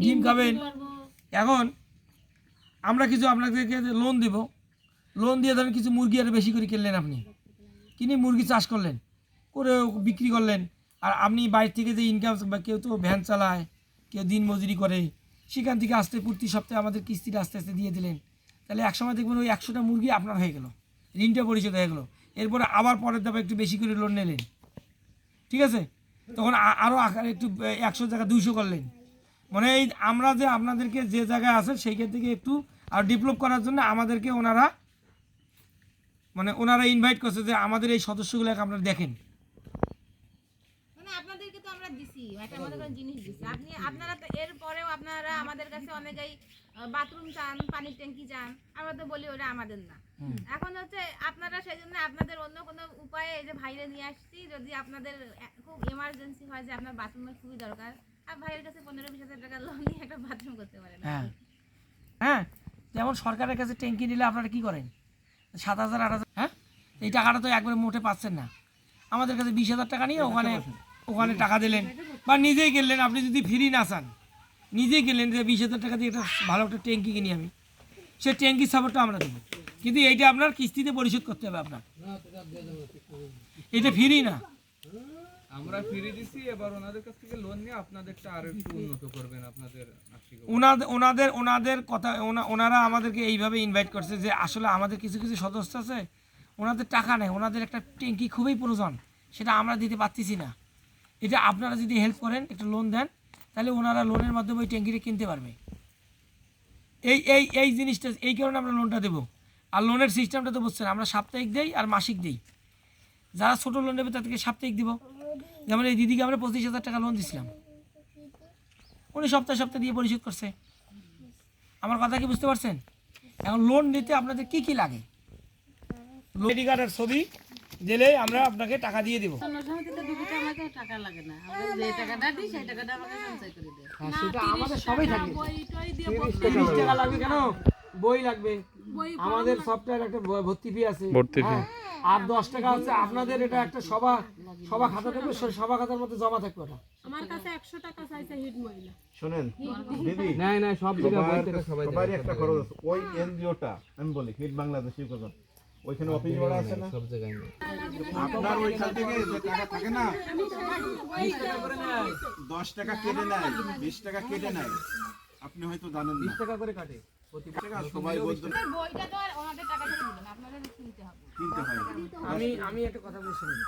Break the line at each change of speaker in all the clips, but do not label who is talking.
ডিম খাবেন। এখন আমরা কিছু আপনাদেরকে লোন দেব, লোন দিয়ে ধরেন কিছু মুরগি আরও বেশি করে কিনলেন, আপনি কিনে মুরগি চাষ করলেন, করে বিক্রি করলেন। আর আপনি বাইরে থেকে যে ইনকাম, বা কেউ তো ভ্যান চালায়, কেউ দিন মজুরি করে, সেখান থেকে আসতে প্রতি সপ্তাহে আমাদের কিস্তিটা আস্তে আস্তে দিয়ে দিলেন, তাহলে একসময় দেখবেন ওই 100টা মুরগি আপনার হয়ে গেল, ঋণটা পরিশোধ হয়ে গেলো। এরপরে আবার পরের দফা একটু বেশি করে লোন নিলেন, ঠিক আছে, তখন আরও আকারে একটু 100 জায়গা 200 করলেন। মানে এই আমরা যে আপনাদেরকে যে জায়গায় আছে সেইখান থেকে একটু আর ডেভেলপ করার জন্য আমাদেরকে ওনারা ইনভাইট করছে যে আমাদের এই সদস্যগুলোকে আপনারা দেখেন।
মানে আপনাদেরকে তো আমরা দিছি একটা মনে করেন জিনিস দিছি, আপনারা তো এরপরেও আপনারা আমাদের কাছে অনেকেই বাথরুম চান, পানির ট্যাঙ্কি চান, আমরা তো বলি ওটা আমাদের না। এখন হচ্ছে আপনারা সেই জন্য আপনাদের অন্য কোনো উপায়ে এই যে ভাইরে নিয়ে আসছি, যদি আপনাদের খুব এমার্জেন্সি হয় যে আপনার বাথরুমের খুবই দরকার, আর ভাইয়ের কাছে 15-20 হাজার টাকা লোন নিয়ে একটা বাথরুম করতে পারেন।
হ্যাঁ হ্যাঁ, যেমন সরকারের কাছে ট্যাঙ্কি নিলে আপনারা কি করেন, 7,000 8,000, হ্যাঁ, এই টাকাটা তো একবারে মোটে পাচ্ছেন না। আমাদের কাছে 20,000 টাকা নিয়ে ওখানে টাকা দিলেন, বা নিজেই কিনলেন। আপনি যদি ফ্রি না চান, নিজেই কিনলেন যে 20,000 টাকা দিয়ে একটা ভালো একটা ট্যাঙ্কি কিনি আমি, সে ট্যাঙ্কির সাপোর্টটা আমরা দেবো, কিন্তু এইটা আপনার কিস্তিতে পরিশোধ করতে হবে আপনার, এটা ফ্রি না।
আমরা ফিরে দিছি, এবার ওনাদের কাছ থেকে লোন নিয়ে আপনাদেরটা আরো একটু উন্নত করবেন আপনাদের আর্থিক।
ওনাদের কথা, ওনারা আমাদেরকে এইভাবে ইনভাইট করছে যে আসলে আমাদের কিছু কিছু সদস্য আছে, ওনাদের টাকা নেই, ওনাদের একটা ট্যাঙ্কি খুবই প্রয়োজন, সেটা আমরা দিতে পারতেছি না। এটা আপনারা যদি হেল্প করেন, একটা লোন দেন, তাহলে ওনারা লোনের মাধ্যমে ওই ট্যাঙ্কিটা কিনতে পারবে। এই জিনিসটা, এই কারণে আমরা লোনটা দেবো। আর লোনের সিস্টেমটা তো বুঝছেন, আমরা সাপ্তাহিক দেই আর মাসিক দেই। যারা ছোটো লোন নেবে তাদেরকে সাপ্তাহিক দিব। যেমন এই দিদিকে আমরা 25,000 টাকা লোন দিয়েছিলাম, উনি সপ্তাহে দিয়ে পরিশোধ করছে। আমার কথা কি বুঝতে পারছেন? এখন লোন নিতে আপনাদের কি কি লাগে, আইডি কার্ড আর ছবি দিলে আমরা আপনাকে টাকা দিয়ে দেবো। সেটা আমাদের সবাই থাকে। 30 টাকা লাগবে কেন, বই লাগবে, আমাদের সফটওয়্যার একটা ভর্তি ফি আছে, আর 10 টাকা হচ্ছে আপনাদের এটা একটা সভা খাতা থাকবে, সভা খাতার মধ্যে জমা থাকবে। ওটা
আমার কাছে 100 টাকা চাইছে হিট মহিলা।
শুনেন দিদি,
না সব জায়গায়
সবারই একটা খরচ আছে। ওই এনজিওটা আমি বলি হিট বাংলাদেশ কথা, ওইখানে অফিস ভাড়া আছে না,
সব জায়গায়
আপনার ওইখান থেকে যে টাকা থাকে না, 10 টাকা কেটে নেয়, 20 টাকা কেটে নেয়, আপনি হয়তো জানেন না,
20 টাকা করে কাটে
সবাই বলতো
বইটা তো আর ওনাদের টাকা থেকে দিবেন, আপনাদের কিনতে হবে।
কিনতে হয়।
আমি একটা কথা বলে শুনুন,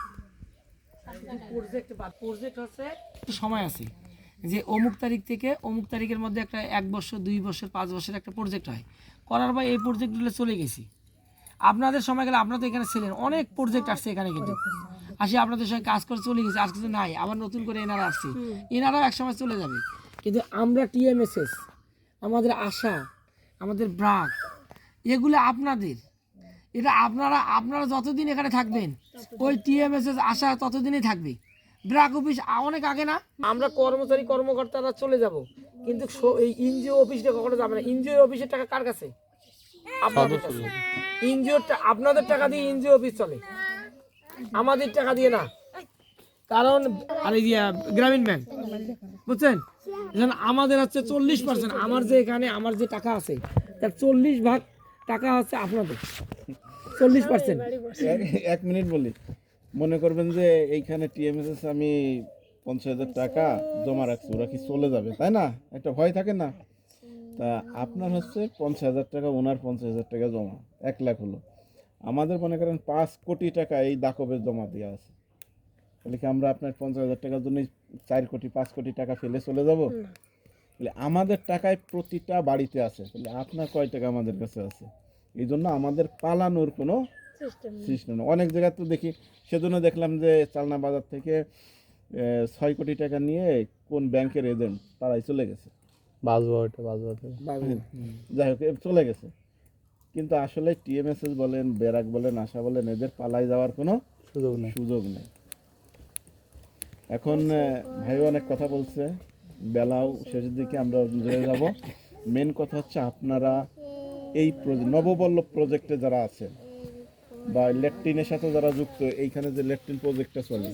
প্রজেক্ট হচ্ছে সময় আছে যে অমুক তারিখ থেকে অমুক তারিখের মধ্যে একটা 1 বছর 2 বছর 5 বছর একটা প্রজেক্ট হয়, করার পর এই প্রজেক্টগুলো চলে গেছি। আপনাদের সময় গেলে, আপনারা তো এখানে ছিলেন, অনেক প্রজেক্ট আসছে এখানে, কিন্তু আসি আপনাদের সঙ্গে কাজ করে চলে গেছে, আজকে নাই, আবার নতুন করে এনারা আসছে, এনারাও একসময় চলে যাবে। কিন্তু আমরা TMSS, আমাদের আশা, আমাদের ব্রাক, এগুলো আপনাদের, এটা আপনারা যতদিন এখানে থাকবেন, ওই TMSS আশা ততদিনই থাকবে। ব্রাক অফিস অনেক আগে না, আমরা কর্মকর্তারা চলে যাব, কিন্তু এই এনজিও অফিসটা কখনো যাবে না। এনজিও অফিসের টাকা কার কাছে? আপনাদের কাছে। এনজিওটা আপনাদের টাকা দিয়ে এনজিও অফিস চলে, আমাদের টাকা দিয়ে না। কারণ আর এই গ্রামীণ ব্যাংক, বুঝছেন, আমাদের হচ্ছে 40%, আমার যে এখানে আমার যে টাকা আছে তার 40% টাকা হচ্ছে আপনাদের, 40%।
1 মিনিট বলি, মনে করবেন যে এইখানে TMSS আমি 50,000 টাকা জমা রাখছি, ওরা কি চলে যাবে, তাই না, একটা ভয় থাকে না। তা আপনার হচ্ছে 50,000 টাকা, ওনার 50,000 টাকা জমা, 1 লাখ হলো। আমাদের মনে করেন 5 কোটি টাকা এই দাকবের জমা দেওয়া আছে, তাহলে কি আমরা আপনার 50,000 টাকার জন্য 4 কোটি 5 কোটি টাকা ফেলে চলে যাব? তাহলে আমাদের টাকায় প্রতিটা বাড়িতে আছে, তাহলে আপনার কয় টাকা আমাদের কাছে আছে? এই জন্য আমাদের পালানোর কোনো সিস্টেম নেই। অনেক জায়গায় তো দেখি, সেজন্য দেখলাম যে চালনা বাজার থেকে 6 কোটি টাকা নিয়ে কোন ব্যাংকের এজেন্ট তারাই চলে গেছে, যাই হোক চলে গেছে। কিন্তু আসলে TMSS বলেন, ব্যারাক বলেন, আশা বলেন, এদের পালাই যাওয়ার কোনো সুযোগ নেই। এখন ভাই অনেক কথা বলছে, বেলাও শেষের দিকে আমরা জুড়ে যাব। মেন কথা হচ্ছে আপনারা এই নববল্লভ প্রজেক্টে যারা আছেন, বা ল্যাট্রিনের সাথে যারা যুক্ত, এইখানে যে ল্যাট্রিন প্রজেক্টটা চলে,